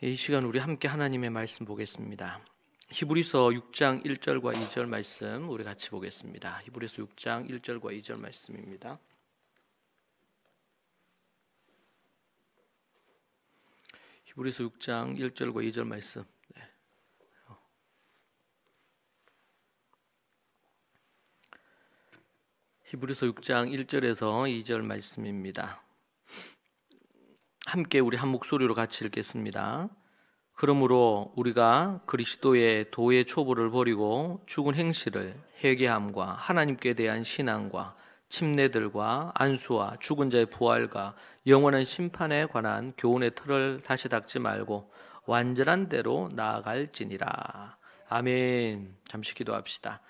이 시간 우리 함께 하나님의 말씀 보겠습니다. 히브리서 6장 1절과 2절 말씀 우리 같이 보겠습니다. 히브리서 6장 1절과 2절 말씀입니다. 히브리서 6장 1절과 2절 말씀. 히브리서 6장 1절에서 2절 말씀입니다. 함께 우리 한 목소리로 같이 읽겠습니다. 그러므로 우리가 그리스도의 도의 초보를 버리고 죽은 행실을 회개함과 하나님께 대한 신앙과 침례들과 안수와 죽은 자의 부활과 영원한 심판에 관한 교훈의 틀을 다시 닦지 말고 완전한 대로 나아갈지니라. 아멘. 잠시 기도합시다.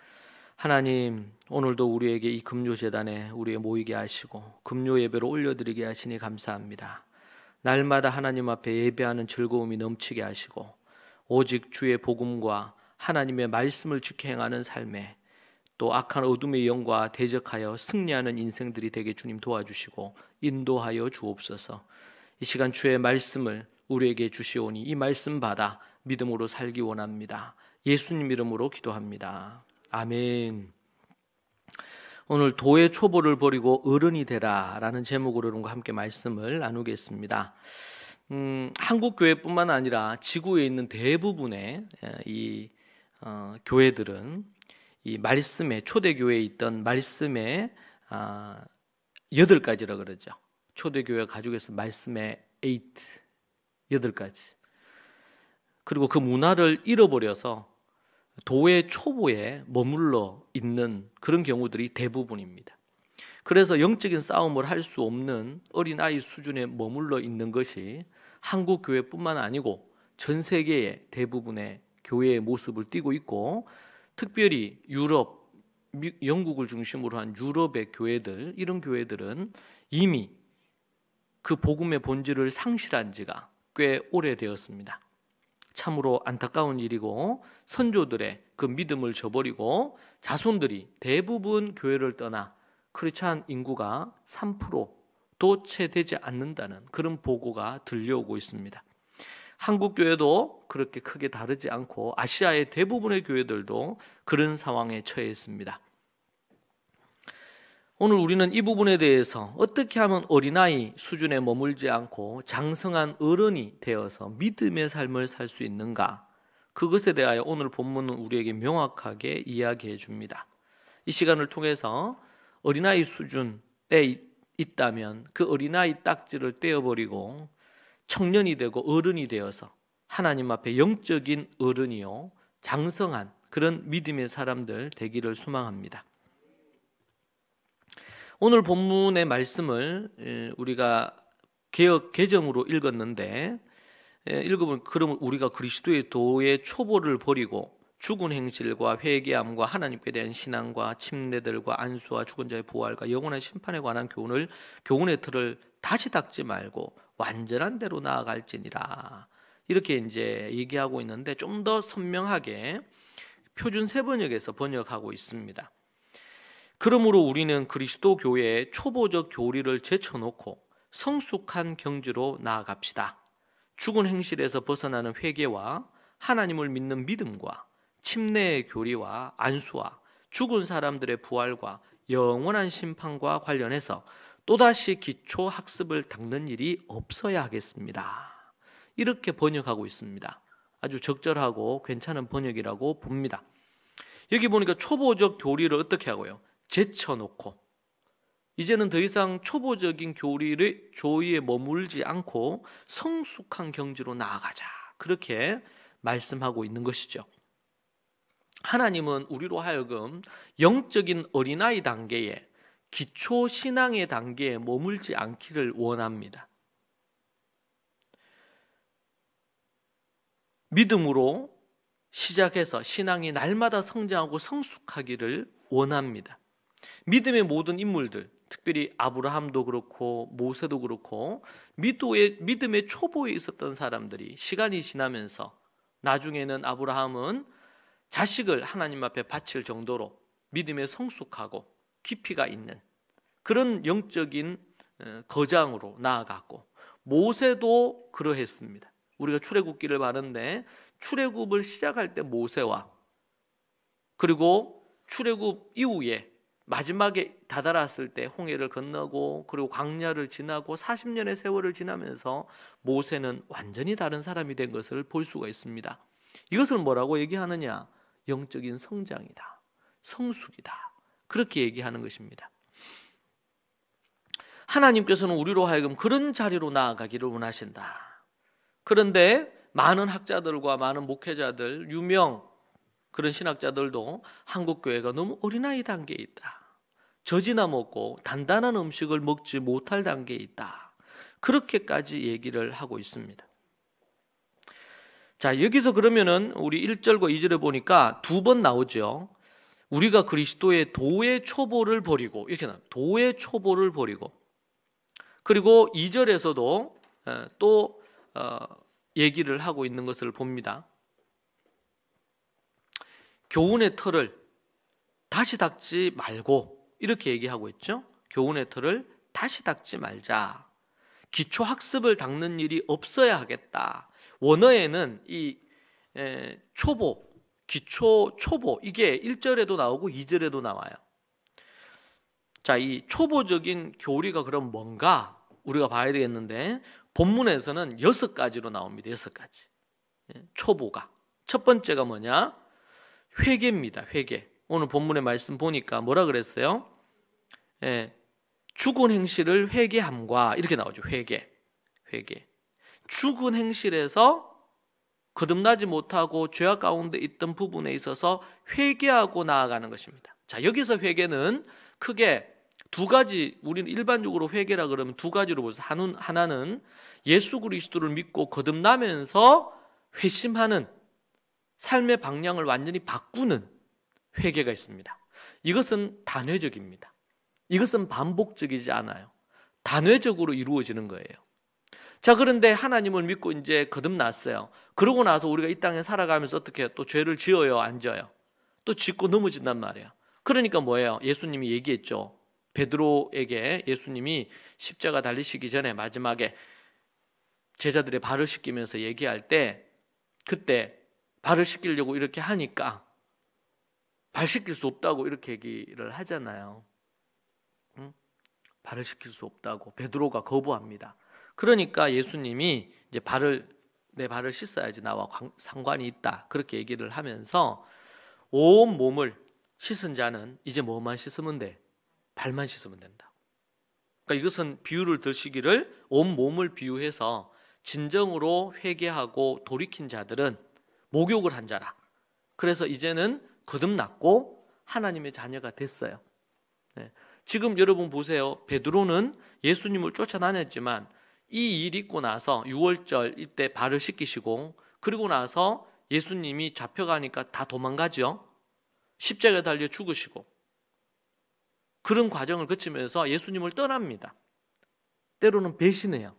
하나님, 오늘도 우리에게 이 금요제단에 우리에 모이게 하시고 금요 예배로 올려드리게 하시니 감사합니다. 날마다 하나님 앞에 예배하는 즐거움이 넘치게 하시고 오직 주의 복음과 하나님의 말씀을 지켜 행하는 삶에 또 악한 어둠의 영과 대적하여 승리하는 인생들이 되게 주님 도와주시고 인도하여 주옵소서. 이 시간 주의 말씀을 우리에게 주시오니 이 말씀 받아 믿음으로 살기 원합니다. 예수님 이름으로 기도합니다. 아멘. 오늘 도의 초보를 버리고 어른이 되라 라는 제목으로 여러분과 함께 말씀을 나누겠습니다. 한국 교회뿐만 아니라 지구에 있는 대부분의 이 교회들은 이 말씀에 초대교회에 있던 말씀의 8가지라 그러죠. 초대교회 가지고 있는 말씀의 8가지. 그리고 그 문화를 잃어버려서 도의 초보에 머물러 있는 그런 경우들이 대부분입니다. 그래서 영적인 싸움을 할 수 없는 어린아이 수준에 머물러 있는 것이 한국 교회뿐만 아니고 전 세계의 대부분의 교회의 모습을 띠고 있고, 특별히 유럽, 영국을 중심으로 한 유럽의 교회들, 이런 교회들은 이미 그 복음의 본질을 상실한 지가 꽤 오래되었습니다. 참으로 안타까운 일이고, 선조들의 그 믿음을 저버리고 자손들이 대부분 교회를 떠나 크리스찬 인구가 3%도 채 되지 않는다는 그런 보고가 들려오고 있습니다. 한국 교회도 그렇게 크게 다르지 않고 아시아의 대부분의 교회들도 그런 상황에 처해 있습니다. 오늘 우리는 이 부분에 대해서 어떻게 하면 어린아이 수준에 머물지 않고 장성한 어른이 되어서 믿음의 삶을 살 수 있는가, 그것에 대하여 오늘 본문은 우리에게 명확하게 이야기해 줍니다. 이 시간을 통해서 어린아이 수준에 있다면 그 어린아이 딱지를 떼어버리고 청년이 되고 어른이 되어서 하나님 앞에 영적인 어른이요 장성한 그런 믿음의 사람들 되기를 소망합니다. 오늘 본문의 말씀을 우리가 개역 개정으로 읽었는데, 읽어보면 그러면 우리가 그리스도의 도의 초보를 버리고 죽은 행실과 회개함과 하나님께 대한 신앙과 침례들과 안수와 죽은 자의 부활과 영원한 심판에 관한 교훈의 틀을 다시 닦지 말고 완전한 대로 나아갈지니라, 이렇게 이제 얘기하고 있는데 좀 더 선명하게 표준 세번역에서 번역하고 있습니다. 그러므로 우리는 그리스도 교회의 초보적 교리를 제쳐놓고 성숙한 경지로 나아갑시다. 죽은 행실에서 벗어나는 회개와 하나님을 믿는 믿음과 침례의 교리와 안수와 죽은 사람들의 부활과 영원한 심판과 관련해서 또다시 기초 학습을 닦는 일이 없어야 하겠습니다. 이렇게 번역하고 있습니다. 아주 적절하고 괜찮은 번역이라고 봅니다. 여기 보니까 초보적 교리를 어떻게 하고요? 제쳐놓고 이제는 더 이상 초보적인 교리에 머물지 않고 성숙한 경지로 나아가자, 그렇게 말씀하고 있는 것이죠. 하나님은 우리로 하여금 영적인 어린아이 단계에, 기초 신앙의 단계에 머물지 않기를 원합니다. 믿음으로 시작해서 신앙이 날마다 성장하고 성숙하기를 원합니다. 믿음의 모든 인물들, 특별히 아브라함도 그렇고 모세도 그렇고 믿음의 초보에 있었던 사람들이 시간이 지나면서 나중에는 아브라함은 자식을 하나님 앞에 바칠 정도로 믿음에 성숙하고 깊이가 있는 그런 영적인 거장으로 나아갔고, 모세도 그러했습니다. 우리가 출애굽기를 봤는데 출애굽을 시작할 때 모세와 그리고 출애굽 이후에 마지막에 다다랐을 때 홍해를 건너고 그리고 광야를 지나고 40년의 세월을 지나면서 모세는 완전히 다른 사람이 된 것을 볼 수가 있습니다. 이것을 뭐라고 얘기하느냐? 영적인 성장이다, 성숙이다, 그렇게 얘기하는 것입니다. 하나님께서는 우리로 하여금 그런 자리로 나아가기를 원하신다. 그런데 많은 학자들과 많은 목회자들, 유명 그런 신학자들도 한국교회가 너무 어린아이 단계에 있다, 젖이나 먹고 단단한 음식을 먹지 못할 단계에 있다, 그렇게까지 얘기를 하고 있습니다. 자, 여기서 그러면은 우리 1절과 2절에 보니까 두 번 나오죠. 우리가 그리스도의 도의 초보를 버리고, 이렇게 나옵니다. 도의 초보를 버리고. 그리고 2절에서도 또 얘기를 하고 있는 것을 봅니다. 교훈의 틀을 다시 닦지 말고, 이렇게 얘기하고 있죠. 교훈의 틀을 다시 닦지 말자. 기초 학습을 닦는 일이 없어야 하겠다. 원어에는 이 초보, 기초 초보, 이게 1절에도 나오고 2절에도 나와요. 자, 이 초보적인 교리가 그럼 뭔가 우리가 봐야 되겠는데, 본문에서는 6가지로 나옵니다. 6가지. 초보가. 첫 번째가 뭐냐? 회개입니다. 회개. 오늘 본문의 말씀 보니까 뭐라 그랬어요? 죽은 행실을 회개함과, 이렇게 나오죠. 회개. 죽은 행실에서 거듭나지 못하고 죄악 가운데 있던 부분에 있어서 회개하고 나아가는 것입니다. 자, 여기서 회개는 크게 두 가지, 우리는 일반적으로 회개라 그러면 두 가지로 보죠. 하나는 예수 그리스도를 믿고 거듭나면서 회심하는, 삶의 방향을 완전히 바꾸는 회개가 있습니다. 이것은 단회적입니다. 이것은 반복적이지 않아요. 단회적으로 이루어지는 거예요. 자, 그런데 하나님을 믿고 이제 거듭났어요. 그러고 나서 우리가 이 땅에 살아가면서 어떻게 해요? 또 죄를 지어요, 안 지어요? 또 짓고 넘어진단 말이에요. 그러니까 뭐예요? 예수님이 얘기했죠. 베드로에게 예수님이 십자가 달리시기 전에 마지막에 제자들의 발을 씻기면서 얘기할 때, 그때 발을 씻기려고 이렇게 하니까 발 씻길 수 없다고 이렇게 얘기를 하잖아요. 발을 씻길 수 없다고 베드로가 거부합니다. 그러니까 예수님이 이제 내 발을 씻어야지 나와 상관이 있다, 그렇게 얘기를 하면서 온 몸을 씻은 자는 이제 뭐만 씻으면 돼? 발만 씻으면 된다. 그러니까 이것은 비유를 드시기를 온 몸을 비유해서 진정으로 회개하고 돌이킨 자들은 목욕을 한 자라. 그래서 이제는 거듭났고 하나님의 자녀가 됐어요. 지금 여러분 보세요. 베드로는 예수님을 쫓아다녔지만 이 일 있고 나서 6월절 이때 발을 씻기시고, 그리고 나서 예수님이 잡혀가니까 다 도망가죠. 십자가에 달려 죽으시고, 그런 과정을 거치면서 예수님을 떠납니다. 때로는 배신해요.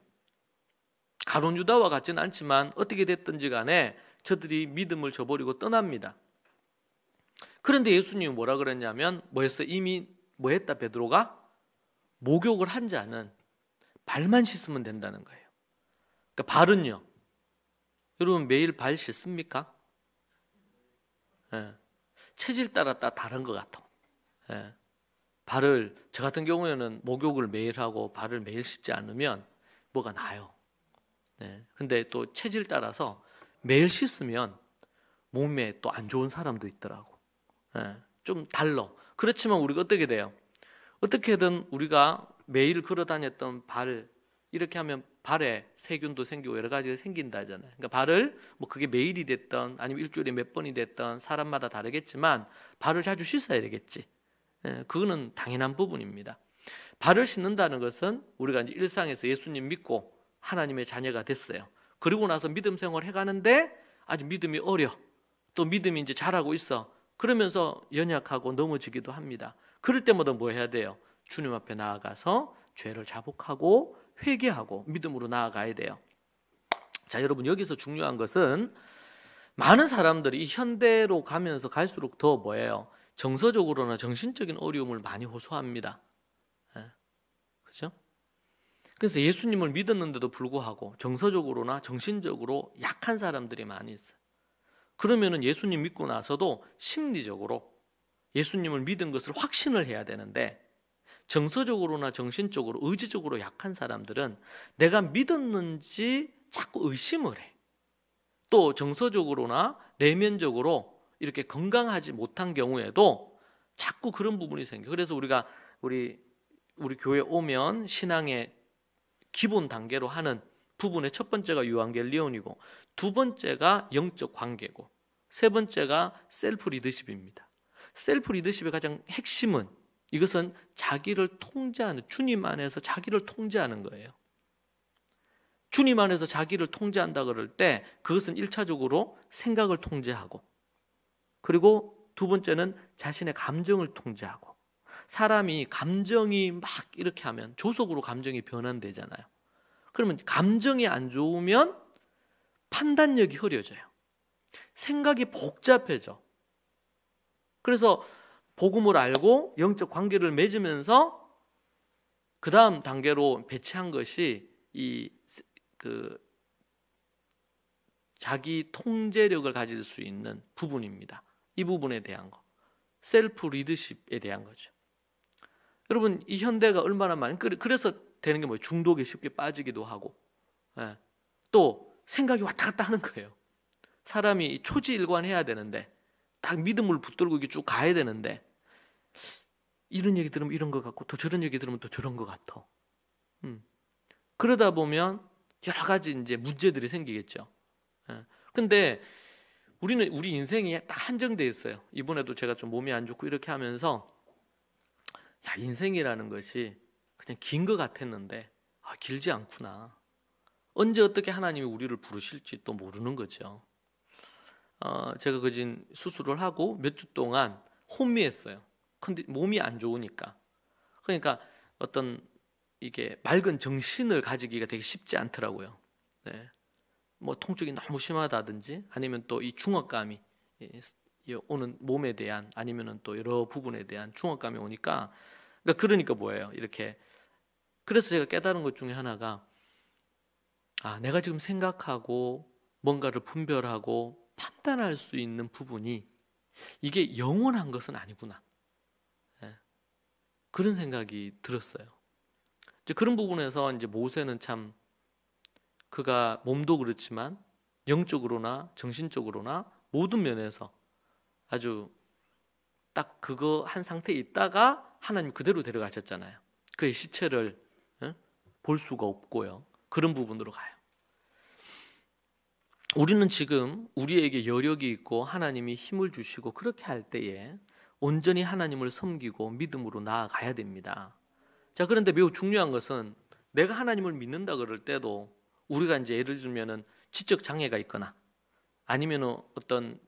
가룟 유다와 같지는 않지만 어떻게 됐든지 간에 저들이 믿음을 저버리고 떠납니다. 그런데 예수님이 뭐라 그랬냐면, 뭐했어? 이미 뭐했다? 베드로가 목욕을 한 자는 발만 씻으면 된다는 거예요. 그러니까 발은요, 여러분 매일 발 씻습니까? 체질 따라 다른 것 같아. 발을, 저 같은 경우에는 목욕을 매일 하고 발을 매일 씻지 않으면 뭐가 나요. 근데 또 체질 따라서 매일 씻으면 몸에 또 안 좋은 사람도 있더라고. 좀 달라. 그렇지만 우리가 어떻게 돼요? 어떻게든 우리가 매일 걸어 다녔던 발, 이렇게 하면 발에 세균도 생기고 여러 가지가 생긴다잖아요. 그러니까 발을 뭐 그게 매일이 됐던 아니면 일주일에 몇 번이 됐던 사람마다 다르겠지만 발을 자주 씻어야 되겠지. 그거는 당연한 부분입니다. 발을 씻는다는 것은 우리가 이제 일상에서 예수님 믿고 하나님의 자녀가 됐어요. 그리고 나서 믿음 생활을 해가는데 아직 믿음이 어려, 또 믿음이 이제 자라고 있어. 그러면서 연약하고 넘어지기도 합니다. 그럴 때마다 뭐 해야 돼요? 주님 앞에 나아가서 죄를 자복하고 회개하고 믿음으로 나아가야 돼요. 자, 여러분 여기서 중요한 것은 많은 사람들이 이 현대로 가면서 갈수록 더 뭐예요? 정서적으로나 정신적인 어려움을 많이 호소합니다. 그렇죠? 그래서 예수님을 믿었는데도 불구하고 정서적으로나 정신적으로 약한 사람들이 많이 있어요. 그러면은 예수님 믿고 나서도 심리적으로 예수님을 믿은 것을 확신을 해야 되는데, 정서적으로나 정신적으로 의지적으로 약한 사람들은 내가 믿었는지 자꾸 의심을 해. 또 정서적으로나 내면적으로 이렇게 건강하지 못한 경우에도 자꾸 그런 부분이 생겨. 그래서 우리가 우리 교회 오면 신앙의 기본 단계로 하는 부분의 첫 번째가 유앙겔리온이고, 두 번째가 영적 관계고, 세 번째가 셀프 리더십입니다. 셀프 리더십의 가장 핵심은 이것은 자기를 통제하는, 주님 안에서 자기를 통제하는 거예요. 주님 안에서 자기를 통제한다 그럴 때 그것은 1차적으로 생각을 통제하고, 그리고 두 번째는 자신의 감정을 통제하고. 사람이 감정이 막 이렇게 하면 조속으로 감정이 변환되잖아요. 그러면 감정이 안 좋으면 판단력이 흐려져요. 생각이 복잡해져. 그래서 복음을 알고 영적 관계를 맺으면서 그 다음 단계로 배치한 것이 자기 통제력을 가질 수 있는 부분입니다. 이 부분에 대한 거, 셀프 리더십에 대한 거죠. 여러분, 이 현대가 얼마나 많이, 그래서 되는 게 뭐예요? 중독에 쉽게 빠지기도 하고, 또 생각이 왔다 갔다 하는 거예요. 사람이 초지일관해야 되는데, 딱 믿음을 붙들고 이게 쭉 가야 되는데, 이런 얘기 들으면 이런 것 같고, 또 저런 얘기 들으면 또 저런 것 같아. 그러다 보면 여러 가지 이제 문제들이 생기겠죠. 근데 우리 인생이 딱 한정돼 있어요. 이번에도 제가 좀 몸이 안 좋고 이렇게 하면서, 인생이라는 것이 그냥 긴 것 같았는데 길지 않구나. 언제 어떻게 하나님이 우리를 부르실지 또 모르는 거죠. 제가 그진 수술을 하고 몇 주 동안 혼미했어요. 몸이 안 좋으니까. 그러니까 어떤 이게 맑은 정신을 가지기가 되게 쉽지 않더라고요. 네. 뭐 통증이 너무 심하다든지, 아니면 또 이 중압감이 오는 몸에 대한, 아니면은 또 여러 부분에 대한 중압감이 오니까, 그러니까 뭐예요? 이렇게. 그래서 제가 깨달은 것 중에 하나가, 내가 지금 생각하고 뭔가를 분별하고 판단할 수 있는 부분이 이게 영원한 것은 아니구나. 그런 생각이 들었어요. 이제 그런 부분에서 이제 모세는 참, 그가 몸도 그렇지만 영적으로나 정신적으로나 모든 면에서 아주 딱 그거 한 상태에 있다가 하나님 그대로 데려가셨잖아요. 그의 시체를 볼 수가 없고요. 그런 부분으로 가요. 우리는 지금 우리에게 여력이 있고 하나님이 힘을 주시고 그렇게 할 때에 온전히 하나님을 섬기고 믿음으로 나아가야 됩니다. 자, 그런데 매우 중요한 것은, 내가 하나님을 믿는다 그럴 때도 우리가 이제 예를 들면은 지적 장애가 있거나, 아니면은 어떤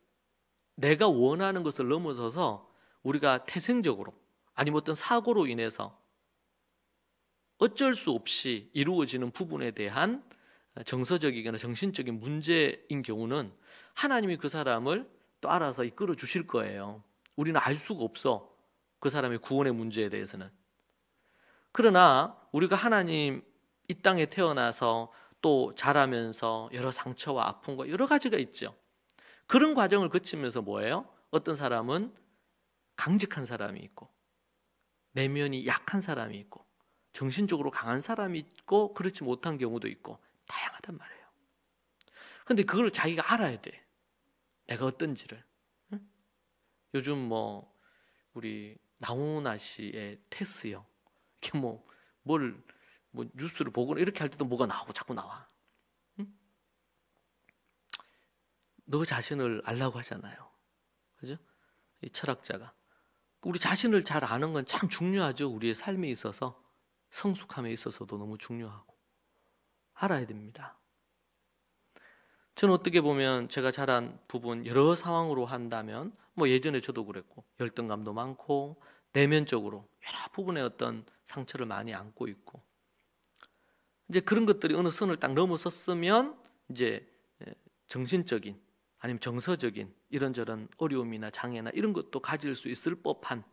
내가 원하는 것을 넘어서서 우리가 태생적으로, 아니면 어떤 사고로 인해서 어쩔 수 없이 이루어지는 부분에 대한 정서적이거나 정신적인 문제인 경우는 하나님이 그 사람을 또 알아서 이끌어 주실 거예요. 우리는 알 수가 없어, 그 사람의 구원의 문제에 대해서는. 그러나 우리가 하나님 이 땅에 태어나서 또 자라면서 여러 상처와 아픔과 여러 가지가 있죠. 그런 과정을 거치면서 뭐예요? 어떤 사람은 강직한 사람이 있고, 내면이 약한 사람이 있고, 정신적으로 강한 사람이 있고, 그렇지 못한 경우도 있고, 다양하단 말이에요. 근데 그걸 자기가 알아야 돼. 내가 어떤지를. 응? 요즘 뭐 우리 나훈아 씨의 테스요. 이렇게 뭐 뉴스를 보거나 이렇게 할 때도 뭐가 나오고 자꾸 나와. 응? 너 자신을 알라고 하잖아요. 그죠? 이 철학자가. 우리 자신을 잘 아는 건 참 중요하죠. 우리의 삶에 있어서, 성숙함에 있어서도 너무 중요하고. 알아야 됩니다. 저는 어떻게 보면 제가 자란 부분 여러 상황으로 한다면, 뭐 예전에 저도 그랬고 열등감도 많고 내면적으로 여러 부분의 어떤 상처를 많이 안고 있고, 이제 그런 것들이 어느 선을 딱 넘어섰으면 이제 정신적인, 아니면 정서적인 이런저런 어려움이나 장애나 이런 것도 가질 수 있을 법한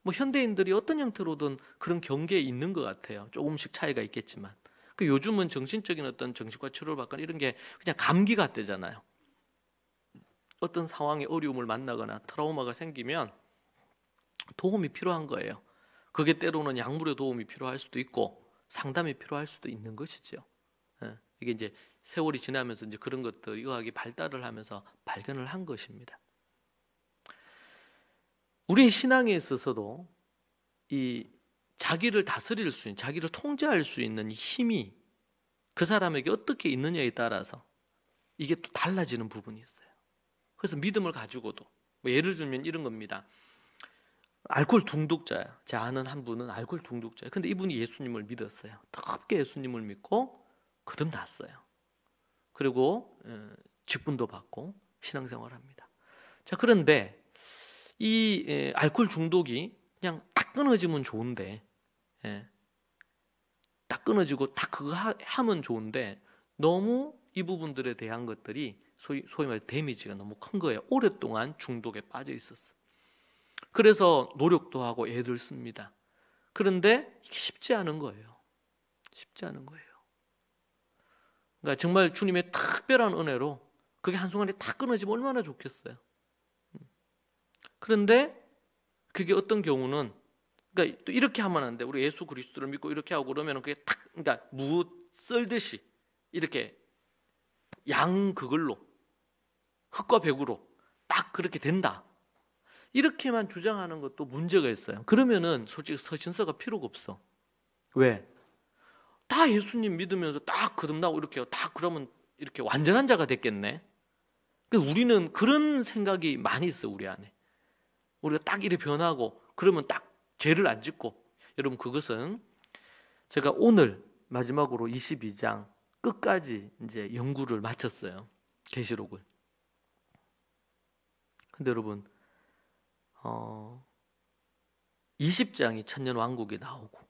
뭐 현대인들이 어떤 형태로든 그런 경계에 있는 것 같아요. 조금씩 차이가 있겠지만. 그 요즘은 정신적인 어떤 정신과 치료를 받거나 이런 게 그냥 감기 같대잖아요. 어떤 상황에 어려움을 만나거나 트라우마가 생기면 도움이 필요한 거예요. 그게 때로는 약물의 도움이 필요할 수도 있고 상담이 필요할 수도 있는 것이죠. 예, 이게 이제 세월이 지나면서 이제 그런 것들 의학이 발달을 하면서 발견을 한 것입니다. 우리 신앙에 있어서도 이 자기를 다스릴 수 있는, 자기를 통제할 수 있는 힘이 그 사람에게 어떻게 있느냐에 따라서 이게 또 달라지는 부분이 있어요. 그래서 믿음을 가지고도 뭐 예를 들면 이런 겁니다. 알코올 중독자야. 제 아는 한 분은 알코올 중독자예요. 근데 이분이 예수님을 믿었어요. 뜨겁게 예수님을 믿고 거듭났어요. 그리고 직분도 받고 신앙생활을 합니다. 자, 그런데 이 알코올 중독이 그냥 딱 끊어지면 좋은데, 딱 끊어지고 딱 그거 하면 좋은데 너무 이 부분들에 대한 것들이 소위 말해 데미지가 너무 큰 거예요. 오랫동안 중독에 빠져 있었어. 그래서 노력도 하고 애들 씁니다. 그런데 이게 쉽지 않은 거예요. 쉽지 않은 거예요. 그러니까 정말 주님의 특별한 은혜로 그게 한순간에 다 끊어지면 얼마나 좋겠어요. 그런데 그게 어떤 경우는 그러니까 또 이렇게 하면 안 돼. 우리 예수 그리스도를 믿고 이렇게 하고 그러면 그게 탁 그러니까 무 썰듯이 이렇게 양 그걸로 흙과 벽으로 딱 그렇게 된다. 이렇게만 주장하는 것도 문제가 있어요. 그러면은 솔직히 서신서가 필요가 없어. 왜? 다 예수님 믿으면서 딱 거듭나고 이렇게 딱 그러면 이렇게 완전한 자가 됐겠네. 우리는 그런 생각이 많이 있어 우리 안에. 우리가 딱 이렇게 변하고 그러면 딱 죄를 안 짓고. 여러분 그것은 제가 오늘 마지막으로 22장 끝까지 이제 연구를 마쳤어요. 계시록을. 근데 여러분 20장이 천년 왕국에 나오고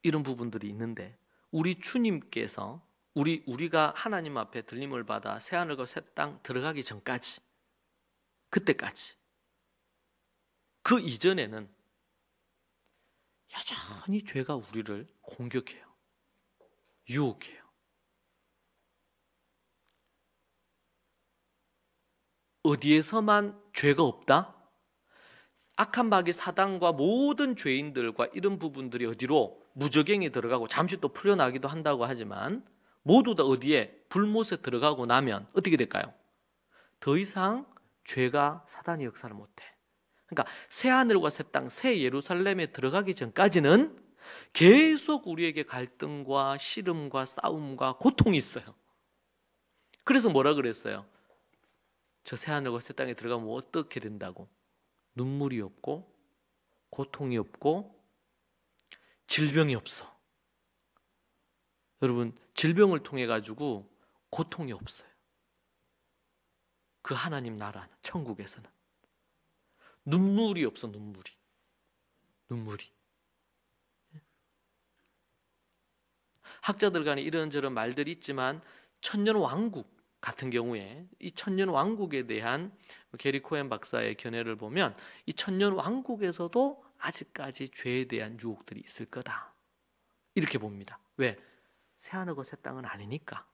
이런 부분들이 있는데 우리 주님께서 우리가 하나님 앞에 들림을 받아 새하늘과 새 땅 들어가기 전까지 그때까지 그 이전에는 여전히 죄가 우리를 공격해요. 유혹해요. 어디에서만 죄가 없다? 악한 마귀 사단과 모든 죄인들과 이런 부분들이 어디로 무저갱이 들어가고 잠시 또 풀려나기도 한다고 하지만 모두 다 어디에 불못에 들어가고 나면 어떻게 될까요? 더 이상 죄가 사단이 역사를 못해. 그러니까 새 하늘과 새 땅, 새 예루살렘에 들어가기 전까지는 계속 우리에게 갈등과 씨름과 싸움과 고통이 있어요. 그래서 뭐라 그랬어요? 저 새 하늘과 새 땅에 들어가면 어떻게 된다고? 눈물이 없고 고통이 없고 질병이 없어. 여러분 질병을 통해 가지고 고통이 없어요. 그 하나님 나라는 천국에서는 눈물이 없어. 눈물이. 학자들 간에 이런저런 말들이 있지만 천년 왕국 같은 경우에 이 천년 왕국에 대한 게리 코엔 박사의 견해를 보면 이 천년 왕국에서도 아직까지 죄에 대한 유혹들이 있을 거다. 이렇게 봅니다. 왜? 새하늘과 새 땅은 아니니까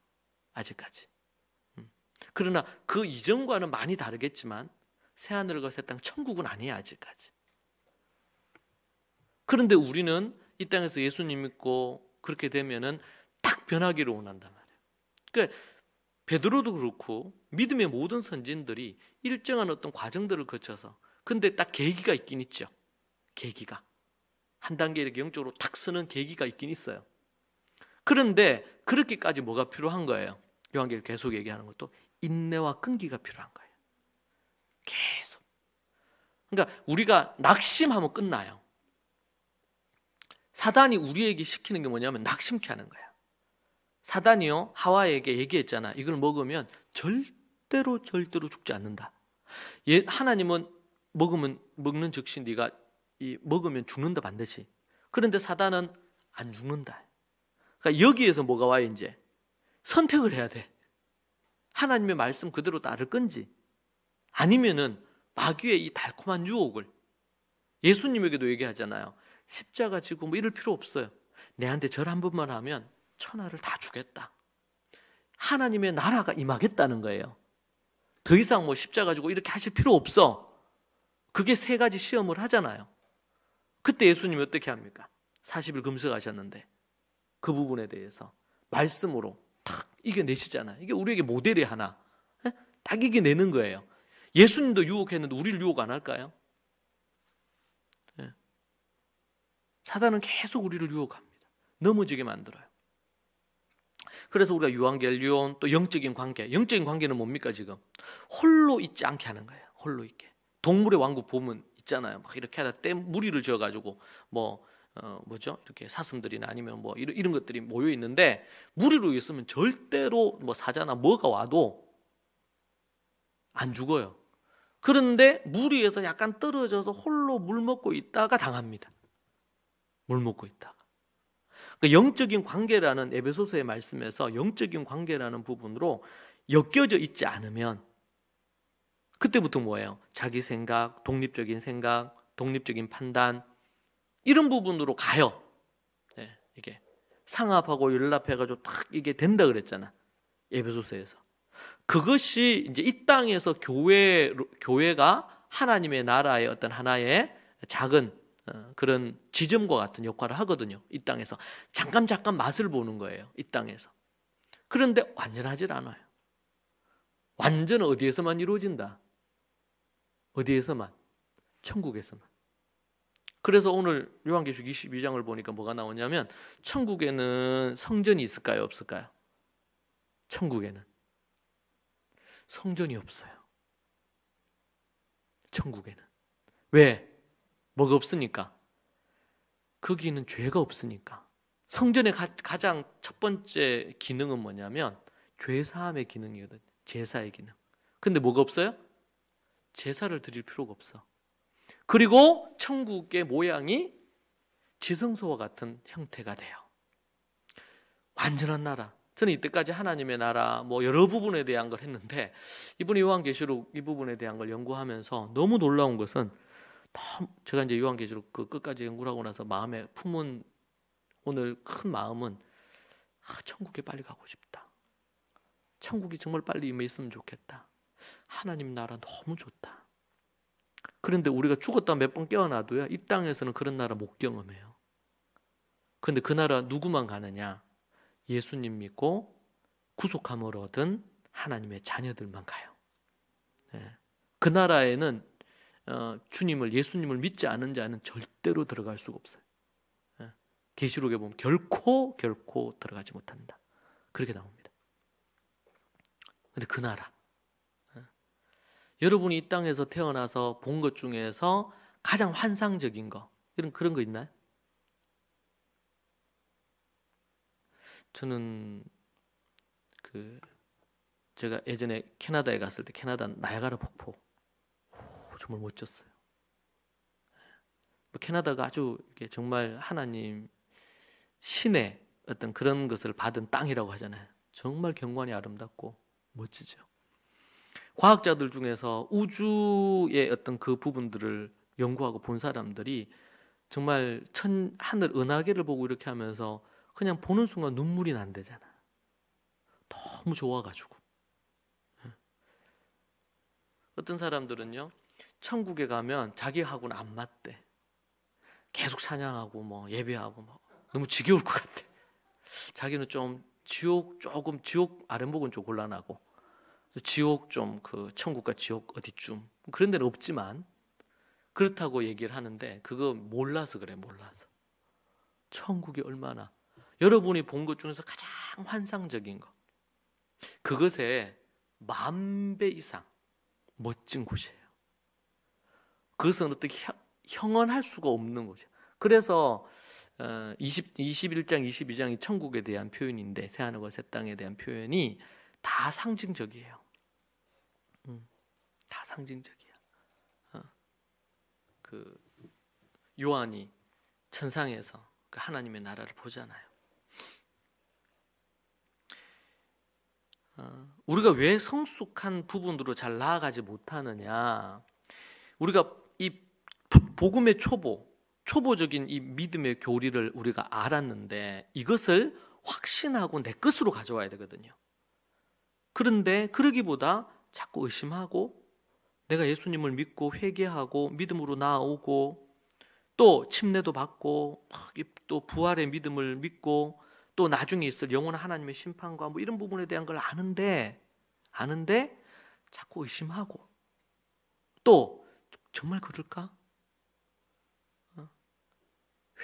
아직까지. 그러나 그 이전과는 많이 다르겠지만 새하늘과 새 땅 천국은 아니에요 아직까지. 그런데 우리는 이 땅에서 예수님 믿고 그렇게 되면은 딱 변하기를 원한단 말이에요. 그러니까 베드로도 그렇고 믿음의 모든 선진들이 일정한 어떤 과정들을 거쳐서 근데 딱 계기가 있긴 있죠. 계기가 한 단계 이렇게 영적으로 탁 서는 계기가 있긴 있어요. 그런데 그렇게까지 뭐가 필요한 거예요? 요한계시록 계속 얘기하는 것도 인내와 끈기가 필요한 거예요. 계속. 그러니까 우리가 낙심하면 끝나요. 사단이 우리에게 시키는 게 뭐냐면 낙심케 하는 거야. 사단이요 하와에게 얘기했잖아. 이걸 먹으면 절대로 죽지 않는다. 하나님은 먹는 즉시 네가 먹으면 죽는다 반드시. 그런데 사단은 안 죽는다. 그러니까 여기에서 뭐가 와요 이제? 선택을 해야 돼. 하나님의 말씀 그대로 따를 건지 아니면은 마귀의 이 달콤한 유혹을 예수님에게도 얘기하잖아요. 십자가 지고 뭐 이럴 필요 없어요. 내한테 절 한 번만 하면 천하를 다 주겠다. 하나님의 나라가 임하겠다는 거예요. 더 이상 뭐 십자가 지고 이렇게 하실 필요 없어. 그게 세 가지 시험을 하잖아요. 그때 예수님이 어떻게 합니까? 40일 금식하셨는데 그 부분에 대해서 말씀으로 탁 이겨내시잖아요. 이게 우리에게 모델이 하나 딱 이겨내는 거예요. 예수님도 유혹했는데 우리를 유혹 안 할까요? 사단은 계속 우리를 유혹합니다. 넘어지게 만들어요. 그래서 우리가 유한결리온, 또 영적인 관계는 뭡니까 지금? 홀로 있지 않게 하는 거예요. 홀로 있게. 동물의 왕국 보면 있잖아요. 막 이렇게 하다 무리를 지어가지고 뭐죠? 이렇게 사슴들이나 아니면 뭐 이런 것들이 모여 있는데 무리로 있으면 절대로 뭐 사자나 뭐가 와도 안 죽어요. 그런데 무리에서 약간 떨어져서 홀로 물 먹고 있다가 당합니다. 물 먹고 있다가. 그러니까 영적인 관계라는 에베소서의 말씀에서 영적인 관계라는 부분으로 엮여져 있지 않으면 그때부터 뭐예요? 자기 생각, 독립적인 판단 이런 부분으로 가요. 네, 이게 상합하고 연합해가지고 딱 이게 된다 그랬잖아. 에베소서에서. 그것이 이제 이 땅에서 교회가 하나님의 나라의 어떤 하나의 작은 그런 지점과 같은 역할을 하거든요. 이 땅에서 잠깐 맛을 보는 거예요. 이 땅에서. 그런데 완전하질 않아요. 완전은 어디에서만 이루어진다? 어디에서만? 천국에서만. 그래서 오늘 요한계시록 22장을 보니까 뭐가 나오냐면 천국에는 성전이 있을까요? 없을까요? 천국에는 성전이 없어요. 천국에는. 왜? 뭐가 없으니까? 거기는 죄가 없으니까. 성전의 가장 첫 번째 기능은 뭐냐면 죄사함의 기능이거든요. 제사의 기능. 근데 뭐가 없어요? 제사를 드릴 필요가 없어. 그리고 천국의 모양이 지성소와 같은 형태가 돼요. 완전한 나라. 저는 이때까지 하나님의 나라 뭐 여러 부분에 대한 걸 했는데 이번에 요한계시록 이 부분에 대한 걸 연구하면서 너무 놀라운 것은 제가 이제 요한계시록 그 끝까지 연구를 하고 나서 마음에 품은 오늘 큰 마음은 천국에 빨리 가고 싶다. 천국이 정말 빨리 임했으면 좋겠다. 하나님 나라 너무 좋다. 그런데 우리가 죽었다 몇 번 깨어나도요, 이 땅에서는 그런 나라 못 경험해요. 그런데 그 나라 누구만 가느냐? 예수님 믿고 구속함을 얻은 하나님의 자녀들만 가요. 그 나라에는 예수님을 믿지 않은 자는 절대로 들어갈 수가 없어요. 계시록에 보면 결코 들어가지 못한다. 그렇게 나옵니다. 근데 그 나라, 여러분이 이 땅에서 태어나서 본 것 중에서 가장 환상적인 거, 그런 거 있나요? 저는 제가 예전에 캐나다에 갔을 때 캐나다 나야가라 폭포 정말 멋졌어요. 캐나다가 아주 정말 하나님 신의 어떤 그런 것을 받은 땅이라고 하잖아요. 정말 경관이 아름답고 멋지죠. 과학자들 중에서 우주의 어떤 그 부분들을 연구하고 본 사람들이 정말 하늘 은하계를 보고 이렇게 하면서 그냥 보는 순간 눈물이 난대잖아. 너무 좋아가지고. 어떤 사람들은요, 천국에 가면 자기하고는 안 맞대. 계속 찬양하고 뭐 예배하고 뭐 너무 지겨울 것 같아. 자기는 좀 지옥 아랫목은 좀 곤란하고 지옥 좀 천국과 지옥 어디쯤 그런 데는 없지만 그렇다고 얘기를 하는데 그거 몰라서 그래. 몰라서. 천국이 얼마나 여러분이 본 것 중에서 가장 환상적인 거, 그것의 10,000배 이상 멋진 곳이에요. 그것은 어떻게 형언할 수가 없는 곳이에요. 그래서 21장, 22장이 천국에 대한 표현인데 새하늘과 새 땅에 대한 표현이 다 상징적이에요. 다 상징적이야. 요한이 천상에서 그 하나님의 나라를 보잖아요. 우리가 왜 성숙한 부분으로 잘 나아가지 못하느냐? 우리가 이 복음의 초보적인 이 믿음의 교리를 우리가 알았는데 이것을 확신하고 내 것으로 가져와야 되거든요. 그런데 그러기보다 자꾸 의심하고 내가 예수님을 믿고 회개하고 믿음으로 나아오고 또 침례도 받고 또 부활의 믿음을 믿고 또 나중에 있을 영원한 하나님의 심판과 뭐 이런 부분에 대한 걸 아는데 자꾸 의심하고 또 정말 그럴까?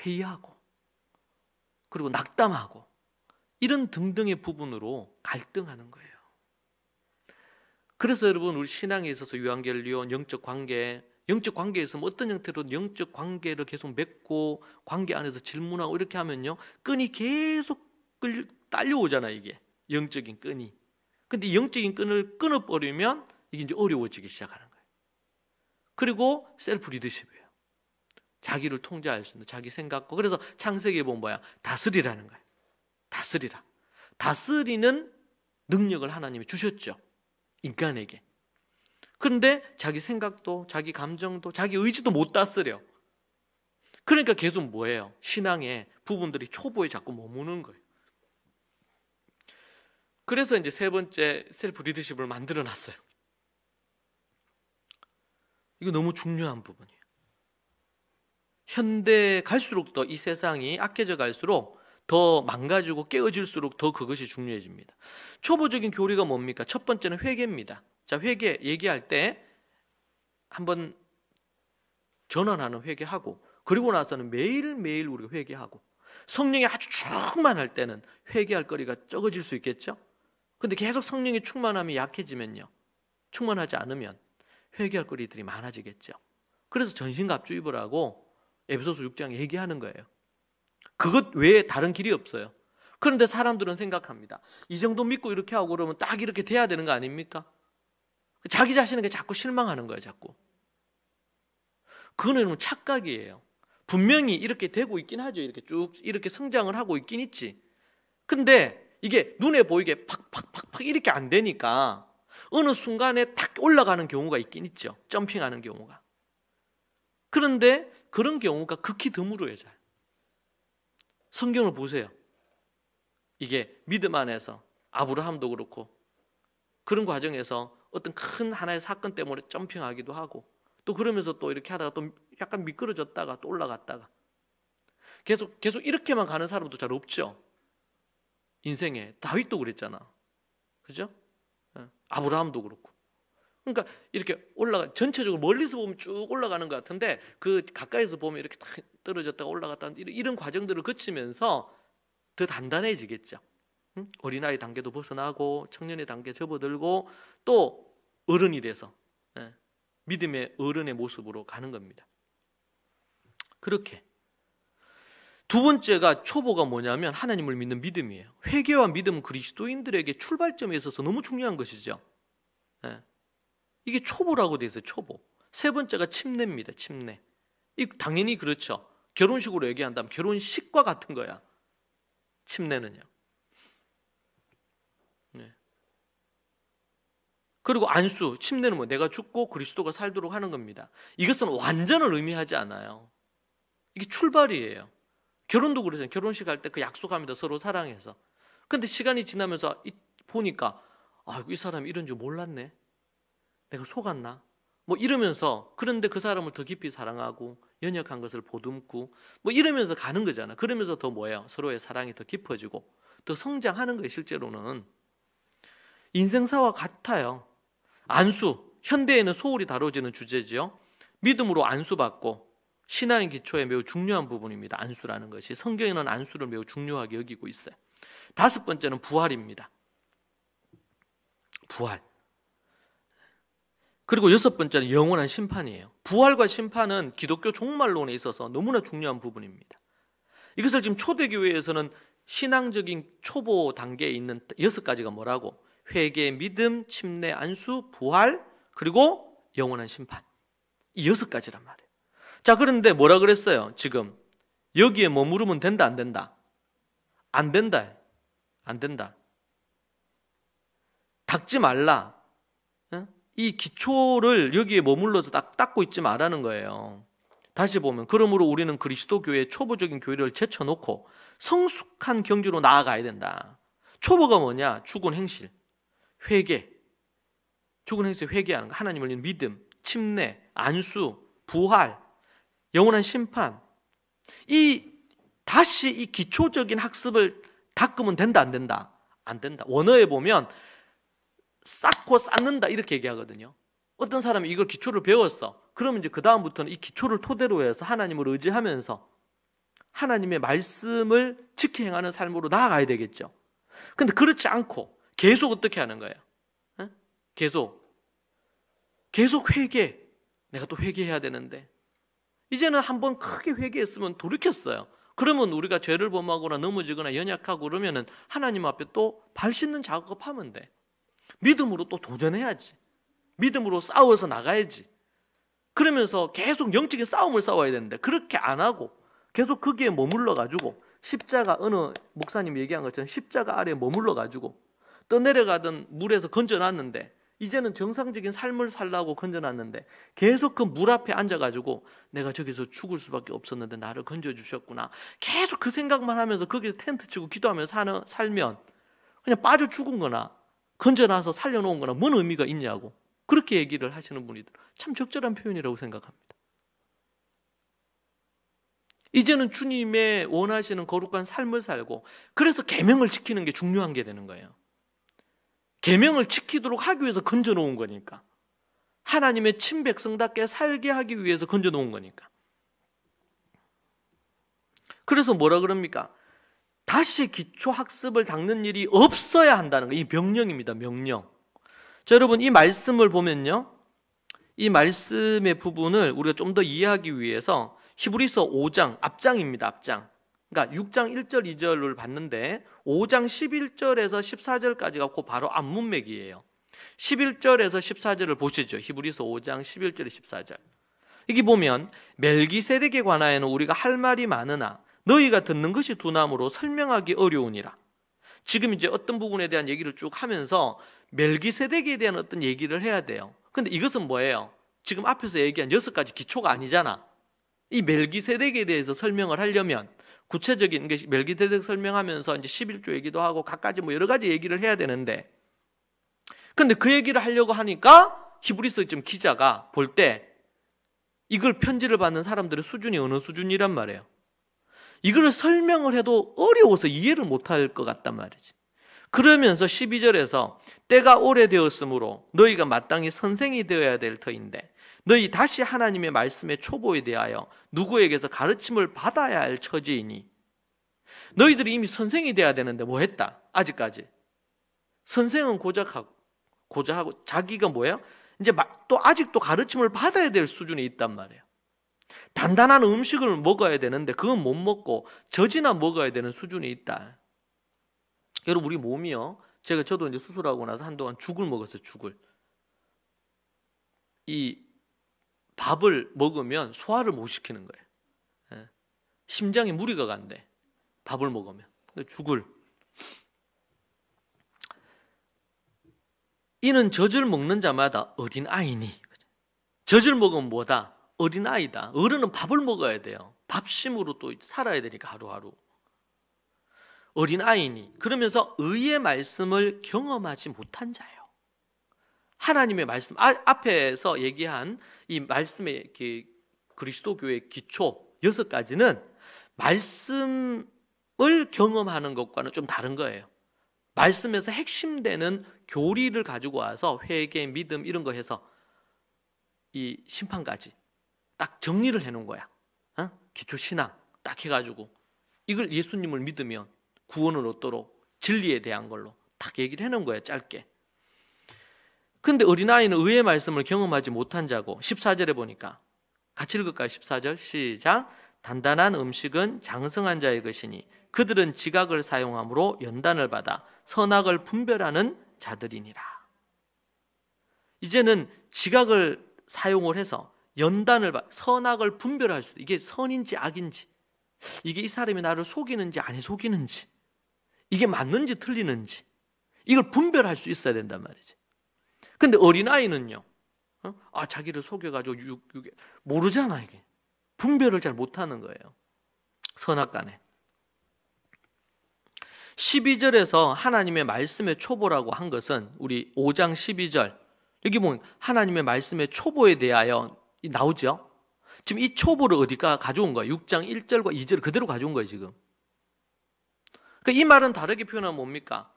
회의하고 그리고 낙담하고 이런 등등의 부분으로 갈등하는 거예요. 그래서 여러분 우리 신앙에 있어서 유한겔리온 영적 관계에서 뭐 어떤 형태로 영적 관계를 계속 맺고 관계 안에서 질문하고 이렇게 하면요 끈이 계속 딸려오잖아요. 이게 영적인 끈이. 근데 이 영적인 끈을 끊어버리면 이게 이제 어려워지기 시작하는 거예요. 그리고 셀프 리더십이에요. 자기를 통제할 수 있는 자기 생각과. 그래서 창세기에 보면 뭐야? 다스리라는 거예요. 다스리라. 다스리는 능력을 하나님이 주셨죠. 인간에게. 그런데 자기 생각도 자기 감정도 자기 의지도 못 다스려. 그러니까 계속 뭐예요? 신앙의 부분들이 초보에 자꾸 머무는 거예요. 그래서 이제 세 번째 셀프 리더십을 만들어 놨어요. 이거 너무 중요한 부분이에요. 현대에 갈수록 더 이 세상이 악해져 갈수록 더 망가지고 깨어질수록 더 그것이 중요해집니다. 초보적인 교리가 뭡니까? 첫 번째는 회개입니다. 자, 회개 얘기할 때 한번 전환하는 회개하고 그리고 나서는 매일매일 우리가 회개하고 성령이 아주 충만할 때는 회개할 거리가 적어질 수 있겠죠? 근데 계속 성령의 충만함이 약해지면요. 충만하지 않으면 회개할 거리들이 많아지겠죠. 그래서 전신갑주 입으라고 에베소서 6장에 얘기하는 거예요. 그것 외에 다른 길이 없어요. 그런데 사람들은 생각합니다. 이 정도 믿고 이렇게 하고 그러면 딱 이렇게 돼야 되는 거 아닙니까? 자기 자신에게 자꾸 실망하는 거예요. 자꾸. 그거는 착각이에요. 분명히 이렇게 되고 있긴 하죠. 이렇게 쭉 이렇게 성장을 하고 있긴 있지. 근데 이게 눈에 보이게 팍팍팍팍 이렇게 안 되니까 어느 순간에 탁 올라가는 경우가 있긴 있죠. 점핑하는 경우가. 그런데 그런 경우가 극히 드물어요. 잘. 성경을 보세요. 이게 믿음 안에서 아브라함도 그렇고 그런 과정에서 어떤 큰 하나의 사건 때문에 점핑하기도 하고 또 그러면서 또 이렇게 하다가 또 약간 미끄러졌다가 또 올라갔다가 계속 이렇게만 가는 사람도 잘 없죠. 인생에 다윗도 그랬잖아. 그죠? 아브라함도 그렇고. 그러니까 이렇게 전체적으로 멀리서 보면 쭉 올라가는 것 같은데 그 가까이서 보면 이렇게 딱 떨어졌다가 올라갔다 이런 과정들을 거치면서 더 단단해지겠죠. 어린아이 단계도 벗어나고 청년의 단계 접어들고 또 어른이 돼서 믿음의 어른의 모습으로 가는 겁니다. 그렇게 두 번째가 초보가 뭐냐면 하나님을 믿는 믿음이에요. 회개와 믿음은 그리스도인들에게 출발점에 있어서 너무 중요한 것이죠. 이게 초보라고 돼 있어요. 초보. 세 번째가 침례입니다. 침례. 당연히 그렇죠. 결혼식으로 얘기한다면 결혼식과 같은 거야. 침례는요. 그리고 안수, 침례는 뭐 내가 죽고 그리스도가 살도록 하는 겁니다. 이것은 완전을 의미하지 않아요. 이게 출발이에요. 결혼도 그러잖아요. 결혼식 할 때 그 약속합니다. 서로 사랑해서. 근데 시간이 지나면서 보니까 이 사람이 이런 줄 몰랐네. 내가 속았나? 뭐 이러면서 그런데 그 사람을 더 깊이 사랑하고 연약한 것을 보듬고 뭐 이러면서 가는 거잖아. 그러면서 더 뭐예요? 서로의 사랑이 더 깊어지고 더 성장하는 거예요. 실제로는. 인생사와 같아요. 안수, 현대에는 소홀히 다뤄지는 주제죠. 믿음으로 안수받고 신앙의 기초에 매우 중요한 부분입니다. 안수라는 것이. 성경에는 안수를 매우 중요하게 여기고 있어요. 다섯 번째는 부활입니다. 부활. 그리고 여섯 번째는 영원한 심판이에요. 부활과 심판은 기독교 종말론에 있어서 너무나 중요한 부분입니다. 이것을 지금 초대교회에서는 신앙적인 초보 단계에 있는 여섯 가지가 뭐라고? 회개, 믿음, 침례, 안수, 부활, 그리고 영원한 심판. 이 여섯 가지란 말이에요. 자, 그런데 뭐라 그랬어요? 지금 여기에 머무르면 된다, 안 된다? 안 된다. 안 된다. 닦지 말라. 이 기초를 여기에 머물러서 닦고 있지 말라는 거예요. 다시 보면 그러므로 우리는 그리스도 교회의 초보적인 교회를 제쳐놓고 성숙한 경지로 나아가야 된다. 초보가 뭐냐? 죽은 행실, 회개, 죽은 행실 회개하는 거, 하나님을 믿는 믿음, 침례, 안수, 부활, 영원한 심판. 다시 이 기초적인 학습을 닦으면 된다, 안 된다? 안 된다. 원어에 보면 쌓고 쌓는다 이렇게 얘기하거든요. 어떤 사람이 이걸 기초를 배웠어. 그러면 이제 그 다음부터는 이 기초를 토대로 해서 하나님을 의지하면서 하나님의 말씀을 지켜 행하는 삶으로 나아가야 되겠죠. 근데 그렇지 않고 계속 어떻게 하는 거예요? 계속 회개. 내가 또 회개해야 되는데 이제는 한번 크게 회개했으면 돌이켰어요. 그러면 우리가 죄를 범하거나 넘어지거나 연약하고 그러면은 하나님 앞에 또 발 씻는 작업하면 돼. 믿음으로 또 도전해야지. 믿음으로 싸워서 나가야지. 그러면서 계속 영적인 싸움을 싸워야 되는데 그렇게 안 하고 계속 거기에 머물러 가지고 십자가, 어느 목사님 얘기한 것처럼 십자가 아래에 머물러 가지고 떠내려가던 물에서 건져놨는데 이제는 정상적인 삶을 살라고 건져놨는데 계속 그 물 앞에 앉아가지고 내가 저기서 죽을 수밖에 없었는데 나를 건져주셨구나. 계속 그 생각만 하면서 거기서 텐트 치고 기도하면서 살면 그냥 빠져 죽은 거나 건져놔서 살려놓은 거나 뭔 의미가 있냐고 그렇게 얘기를 하시는 분이들 참 적절한 표현이라고 생각합니다. 이제는 주님의 원하시는 거룩한 삶을 살고 그래서 계명을 지키는 게 중요한 게 되는 거예요. 계명을 지키도록 하기 위해서 건져놓은 거니까. 하나님의 친백성답게 살게 하기 위해서 건져놓은 거니까. 그래서 뭐라 그럽니까? 다시 기초학습을 닦는 일이 없어야 한다는 거예요. 이 명령입니다. 명령. 자, 여러분 이 말씀을 보면요, 이 말씀의 부분을 우리가 좀 더 이해하기 위해서 히브리서 5장, 앞장입니다. 앞장. 그러니까 6장 1절 2절을 봤는데 5장 11절에서 14절까지가 그 바로 앞문맥이에요. 11절에서 14절을 보시죠. 히브리서 5장 11절에 14절. 여기 보면 멜기세덱에 관하여는 우리가 할 말이 많으나 너희가 듣는 것이 둔함으로 설명하기 어려우니라. 지금 이제 어떤 부분에 대한 얘기를 쭉 하면서 멜기세덱에 대한 어떤 얘기를 해야 돼요. 근데 이것은 뭐예요? 지금 앞에서 얘기한 6가지 기초가 아니잖아. 이 멜기세덱에 대해서 설명을 하려면 구체적인 멜기세덱 설명하면서 이제 11조 얘기도 하고 각가지 뭐 여러 가지 얘기를 해야 되는데, 근데 그 얘기를 하려고 하니까 히브리서 지금 기자가 볼 때 이걸 편지를 받는 사람들의 수준이 어느 수준이란 말이에요. 이걸 설명을 해도 어려워서 이해를 못할 것 같단 말이지. 그러면서 12절에서 때가 오래되었으므로 너희가 마땅히 선생이 되어야 될 터인데 너희 다시 하나님의 말씀의 초보에 대하여 누구에게서 가르침을 받아야 할 처지이니. 너희들이 이미 선생이 돼야 되는데 뭐 했다? 아직까지 선생은 고자하고 자기가 뭐예요? 이제 또 아직도 가르침을 받아야 될 수준에 있단 말이에요. 단단한 음식을 먹어야 되는데 그건 못 먹고 젖이나 먹어야 되는 수준에 있다. 여러분 우리 몸이요, 저도 이제 수술하고 나서 한동안 죽을 먹었어요. 죽을. 이 밥을 먹으면 소화를 못 시키는 거예요. 심장에 무리가 간대. 밥을 먹으면. 죽을. 이는 젖을 먹는 자마다 어린아이니. 젖을 먹으면 뭐다? 어린아이다. 어른은 밥을 먹어야 돼요. 밥심으로 또 살아야 되니까 하루하루. 어린아이니. 그러면서 의의 말씀을 경험하지 못한 자예요. 하나님의 말씀, 앞에서 얘기한 이 말씀의 그리스도 교회의 기초 6가지는 말씀을 경험하는 것과는 좀 다른 거예요. 말씀에서 핵심되는 교리를 가지고 와서 회개, 믿음 이런 거 해서 이 심판까지 딱 정리를 해놓은 거야. 기초 신앙 딱 해가지고 이걸 예수님을 믿으면 구원을 얻도록 진리에 대한 걸로 딱 얘기를 해놓은 거야, 짧게. 근데 어린아이는 의의 말씀을 경험하지 못한 자고, 14절에 보니까 같이 읽을까요? 14절 시작. 단단한 음식은 장성한 자의 것이니 그들은 지각을 사용함으로 연단을 받아 선악을 분별하는 자들이니라. 이제는 지각을 사용을 해서 연단을 받아 선악을 분별할 수, 이게 선인지 악인지, 이게 이 사람이 나를 속이는지 아니 속이는지, 이게 맞는지 틀리는지 이걸 분별할 수 있어야 된단 말이지. 근데 어린아이는요, 자기를 속여가지고 모르잖아 이게. 분별을 잘 못하는 거예요. 선악간에. 12절에서 하나님의 말씀의 초보라고 한 것은 우리 5장 12절 여기 보면 하나님의 말씀의 초보에 대하여 나오죠. 지금 이 초보를 어디가 가져온 거예요? 6장 1절과 2절을 그대로 가져온 거예요 지금. 그러니까 이 말은 다르게 표현하면 뭡니까?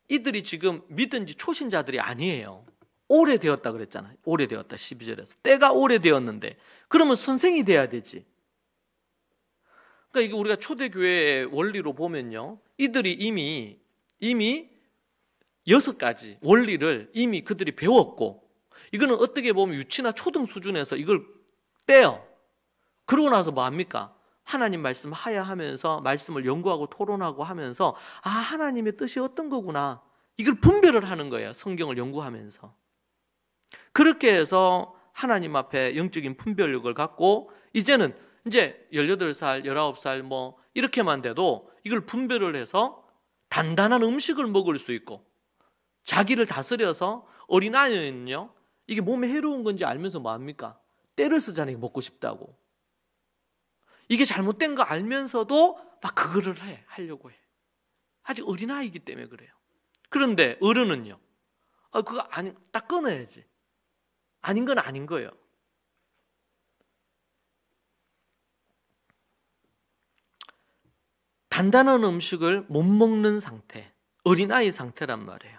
이들이 지금 믿은 지 초신자들이 아니에요. 오래되었다 그랬잖아요. 오래되었다 12절에서. 때가 오래되었는데 그러면 선생이 돼야 되지. 그러니까 이게 우리가 초대교회의 원리로 보면요, 이들이 이미 6가지 원리를 이미 그들이 배웠고, 이거는 어떻게 보면 유치나 초등 수준에서 이걸 떼요. 그러고 나서 뭐 합니까? 하나님 말씀 하야하면서 말씀을 연구하고 토론하고 하면서 아, 하나님의 뜻이 어떤 거구나, 이걸 분별을 하는 거예요. 성경을 연구하면서. 그렇게 해서 하나님 앞에 영적인 분별력을 갖고 이제는 이제 18살, 19살 뭐 이렇게만 돼도 이걸 분별을 해서 단단한 음식을 먹을 수 있고, 자기를 다스려서, 어린아이는요 이게 몸에 해로운 건지 알면서 뭐 합니까? 때를 쓰잖아요. 먹고 싶다고. 이게 잘못된 거 알면서도 막 그거를 하려고 해. 아직 어린아이이기 때문에 그래요. 그런데 어른은요, 그거 아니, 딱 끊어야지. 아닌 건 아닌 거예요. 단단한 음식을 못 먹는 상태, 어린아이 상태란 말이에요.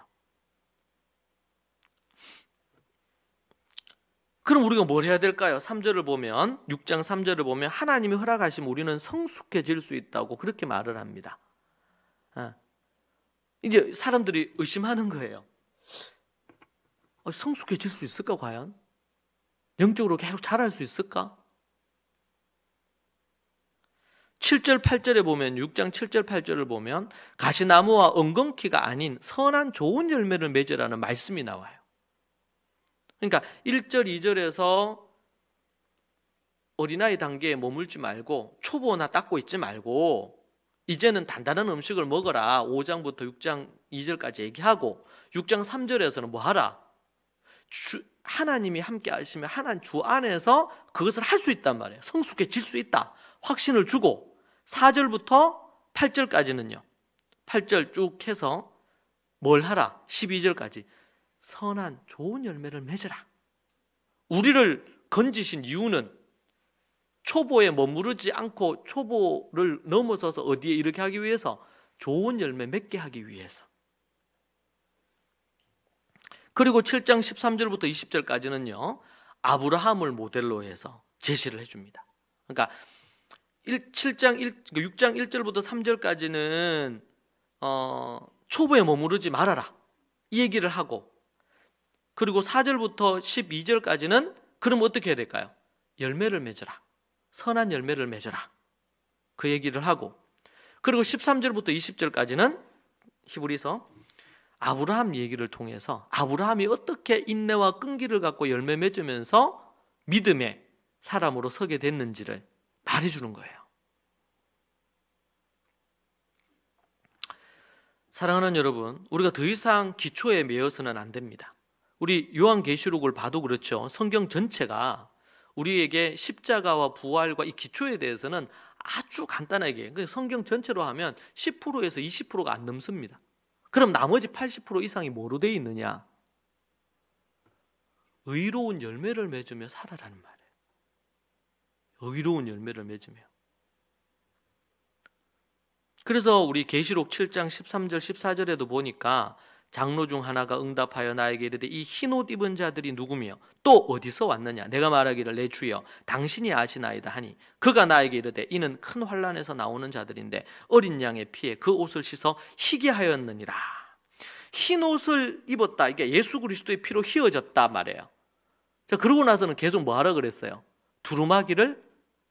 그럼 우리가 뭘 해야 될까요? 3절을 보면, 6장 3절을 보면 하나님이 허락하시면 우리는 성숙해질 수 있다고 그렇게 말을 합니다. 이제 사람들이 의심하는 거예요. 성숙해질 수 있을까 과연? 영적으로 계속 자랄 수 있을까? 7절 8절에 보면, 6장 7절 8절을 보면 가시나무와 엉겅퀴가 아닌 선한 좋은 열매를 맺으라는 말씀이 나와요. 그러니까 1절 2절에서 어린아이 단계에 머물지 말고 초보나 닦고 있지 말고 이제는 단단한 음식을 먹어라. 5장부터 6장 2절까지 얘기하고, 6장 3절에서는 뭐 하라? 하나님이 함께 하시면 하나님 주 안에서 그것을 할 수 있단 말이에요. 성숙해질 수 있다. 확신을 주고, 4절부터 8절까지는요, 8절 쭉 해서 뭘 하라? 12절까지 선한 좋은 열매를 맺으라. 우리를 건지신 이유는 초보에 머무르지 않고 초보를 넘어서서 어디에 이렇게 하기 위해서, 좋은 열매 맺게 하기 위해서. 그리고 7장 13절부터 20절까지는요 아브라함을 모델로 해서 제시를 해줍니다. 그러니까 6장 1절부터 3절까지는 초보에 머무르지 말아라 이 얘기를 하고, 그리고 4절부터 12절까지는 그럼 어떻게 해야 될까요? 열매를 맺으라. 선한 열매를 맺으라. 그 얘기를 하고, 그리고 13절부터 20절까지는 히브리서 아브라함 얘기를 통해서 아브라함이 어떻게 인내와 끈기를 갖고 열매 맺으면서 믿음의 사람으로 서게 됐는지를 말해주는 거예요. 사랑하는 여러분, 우리가 더 이상 기초에 매여서는 안 됩니다. 우리 요한계시록을 봐도 그렇죠. 성경 전체가 우리에게 십자가와 부활과 이 기초에 대해서는 아주 간단하게, 성경 전체로 하면 10%에서 20%가 안 넘습니다. 그럼 나머지 80% 이상이 뭐로 되어 있느냐? 의로운 열매를 맺으며 살아라는 말이에요. 의로운 열매를 맺으며. 그래서 우리 계시록 7장 13절 14절에도 보니까 장로 중 하나가 응답하여 나에게 이르되 이 흰옷 입은 자들이 누구며 또 어디서 왔느냐? 내가 말하기를 내 주여 당신이 아시나이다 하니 그가 나에게 이르되 이는 큰 환난에서 나오는 자들인데 어린 양의 피에 그 옷을 씻어 희게 하였느니라. 흰옷을 입었다, 이게 예수 그리스도의 피로 휘어졌다 말이에요. 자, 그러고 나서는 계속 뭐 하라 그랬어요? 두루마기를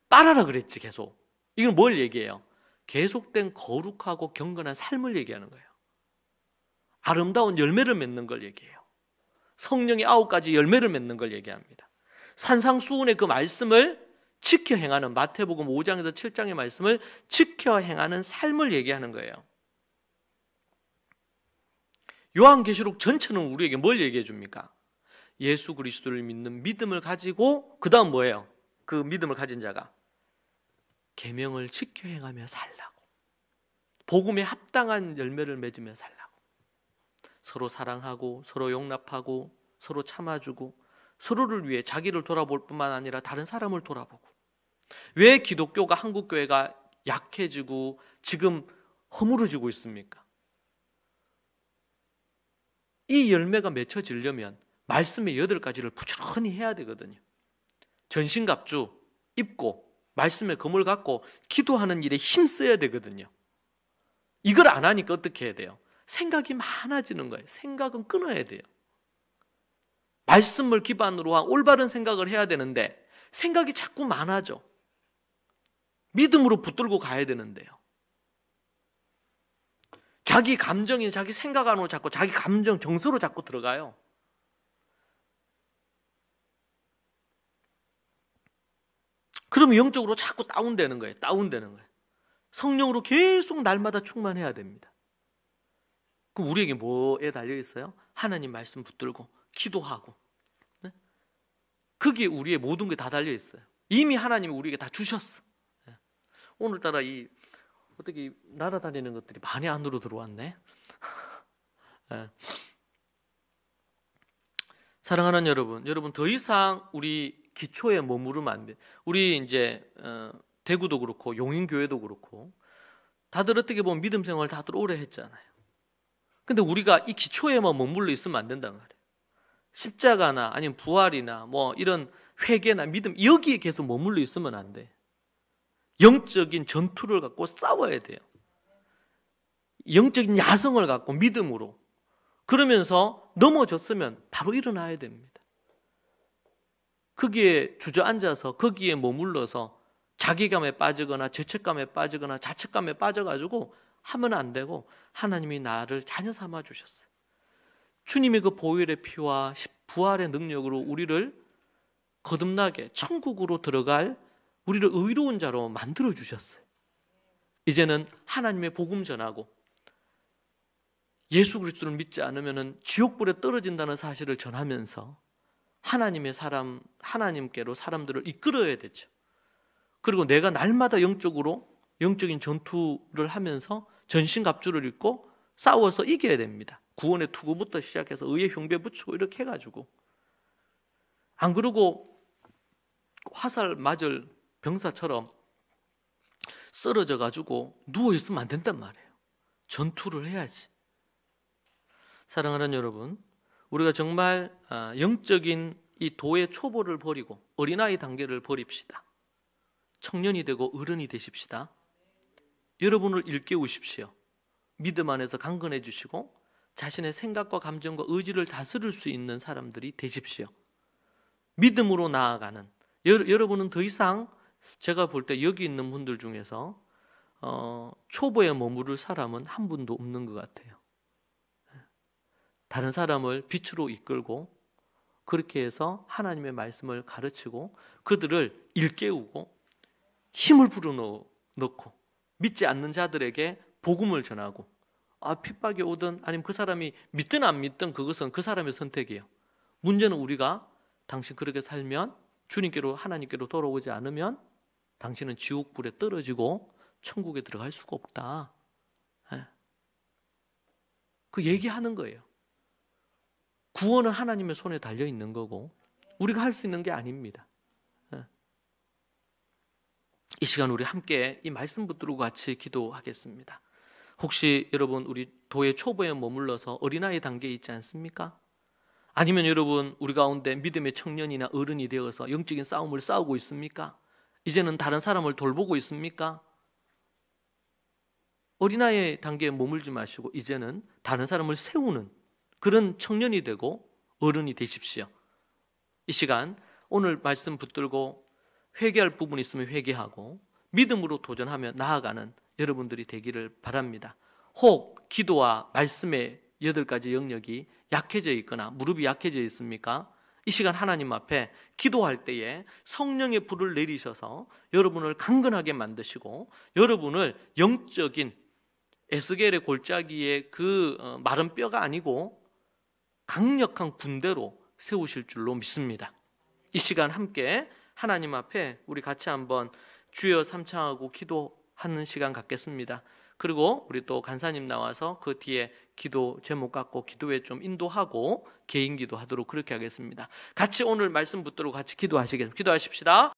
빨아라 그랬지. 계속. 이건 뭘 얘기해요? 계속된 거룩하고 경건한 삶을 얘기하는 거예요. 아름다운 열매를 맺는 걸 얘기해요. 성령의 9가지 열매를 맺는 걸 얘기합니다. 산상수훈의 그 말씀을 지켜 행하는, 마태복음 5장에서 7장의 말씀을 지켜 행하는 삶을 얘기하는 거예요. 요한계시록 전체는 우리에게 뭘 얘기해 줍니까? 예수 그리스도를 믿는 믿음을 가지고 그 다음 뭐예요? 그 믿음을 가진 자가 계명을 지켜 행하며 살라고, 복음에 합당한 열매를 맺으며 살라고, 서로 사랑하고 서로 용납하고 서로 참아주고 서로를 위해 자기를 돌아볼 뿐만 아니라 다른 사람을 돌아보고. 왜 기독교가, 한국교회가 약해지고 지금 허물어지고 있습니까? 이 열매가 맺혀지려면 말씀의 8가지를 부지런히 해야 되거든요. 전신갑주 입고 말씀의 검을 갖고 기도하는 일에 힘써야 되거든요. 이걸 안 하니까 어떻게 해야 돼요? 생각이 많아지는 거예요. 생각은 끊어야 돼요. 말씀을 기반으로 한 올바른 생각을 해야 되는데 생각이 자꾸 많아져. 믿음으로 붙들고 가야 되는데요. 자기 감정이 자기 생각 안으로 자꾸, 자기 감정 정서로 자꾸 들어가요. 그러면 영적으로 자꾸 다운되는 거예요. 다운되는 거예요. 성령으로 계속 날마다 충만해야 됩니다. 그럼 우리에게 뭐에 달려 있어요? 하나님 말씀 붙들고 기도하고, 네? 거기에 우리의 모든 게 다 달려 있어요. 이미 하나님이 우리에게 다 주셨어. 네. 오늘따라 어떻게 날아다니는 것들이 많이 안으로 들어왔네. 네. 사랑하는 여러분 더 이상 우리 기초에 머무르면 안 돼. 우리 이제 대구도 그렇고 용인교회도 그렇고 다들 어떻게 보면 믿음 생활 다들 오래 했잖아요. 근데 우리가 이 기초에만 머물러 있으면 안 된단 말이에요. 십자가나 아니면 부활이나 뭐 이런 회개나 믿음, 여기에 계속 머물러 있으면 안 돼. 영적인 전투를 갖고 싸워야 돼요. 영적인 야성을 갖고 믿음으로. 그러면서 넘어졌으면 바로 일어나야 됩니다. 거기에 주저앉아서 거기에 머물러서 자괴감에 빠지거나 죄책감에 빠지거나 자책감에 빠져가지고 하면 안 되고, 하나님이 나를 자녀 삼아 주셨어요. 주님의 그 보혈의 피와 부활의 능력으로 우리를 거듭나게 천국으로 들어갈, 우리를 의로운 자로 만들어 주셨어요. 이제는 하나님의 복음 전하고 예수 그리스도를 믿지 않으면 지옥불에 떨어진다는 사실을 전하면서 하나님의 사람, 하나님께로 사람들을 이끌어야 되죠. 그리고 내가 날마다 영적인 전투를 하면서 전신갑주를 입고 싸워서 이겨야 됩니다. 구원의 투구부터 시작해서 의의 흉배 붙이고 이렇게 해가지고. 안 그러고 화살 맞을 병사처럼 쓰러져가지고 누워있으면 안 된단 말이에요. 전투를 해야지. 사랑하는 여러분, 우리가 정말 영적인 이 도의 초보를 버리고 어린아이 단계를 버립시다. 청년이 되고 어른이 되십시다. 여러분을 일깨우십시오. 믿음 안에서 강건해 주시고 자신의 생각과 감정과 의지를 다스릴 수 있는 사람들이 되십시오. 믿음으로 나아가는, 여러분은 더 이상 제가 볼 때 여기 있는 분들 중에서 초보에 머무를 사람은 한 분도 없는 것 같아요. 다른 사람을 빛으로 이끌고 그렇게 해서 하나님의 말씀을 가르치고 그들을 일깨우고 힘을 불어넣고 믿지 않는 자들에게 복음을 전하고, 핍박이 오든 아니면 그 사람이 믿든 안 믿든 그것은 그 사람의 선택이에요. 문제는 우리가 당신 그렇게 살면, 주님께로 하나님께로 돌아오지 않으면 당신은 지옥불에 떨어지고 천국에 들어갈 수가 없다. 그 얘기하는 거예요. 구원은 하나님의 손에 달려 있는 거고 우리가 할 수 있는 게 아닙니다. 이 시간 우리 함께 이 말씀 붙들고 같이 기도하겠습니다. 혹시 여러분 우리 도의 초보에 머물러서 어린아이 단계에 있지 않습니까? 아니면 여러분 우리 가운데 믿음의 청년이나 어른이 되어서 영적인 싸움을 싸우고 있습니까? 이제는 다른 사람을 돌보고 있습니까? 어린아이 단계에 머물지 마시고 이제는 다른 사람을 세우는 그런 청년이 되고 어른이 되십시오. 이 시간 오늘 말씀 붙들고 회개할 부분이 있으면 회개하고 믿음으로 도전하며 나아가는 여러분들이 되기를 바랍니다. 혹 기도와 말씀의 8가지 영역이 약해져 있거나 무릎이 약해져 있습니까? 이 시간 하나님 앞에 기도할 때에 성령의 불을 내리셔서 여러분을 강건하게 만드시고 여러분을 영적인 에스겔의 골짜기의 그 마른 뼈가 아니고 강력한 군대로 세우실 줄로 믿습니다. 이 시간 함께 하나님 앞에 우리 같이 한번 주여 삼창하고 기도하는 시간 갖겠습니다. 그리고 우리 또 간사님 나와서 그 뒤에 기도 제목 갖고 기도에 좀 인도하고 개인 기도하도록 그렇게 하겠습니다. 같이 오늘 말씀 붙들고 같이 기도하시겠습니다. 기도하십시다.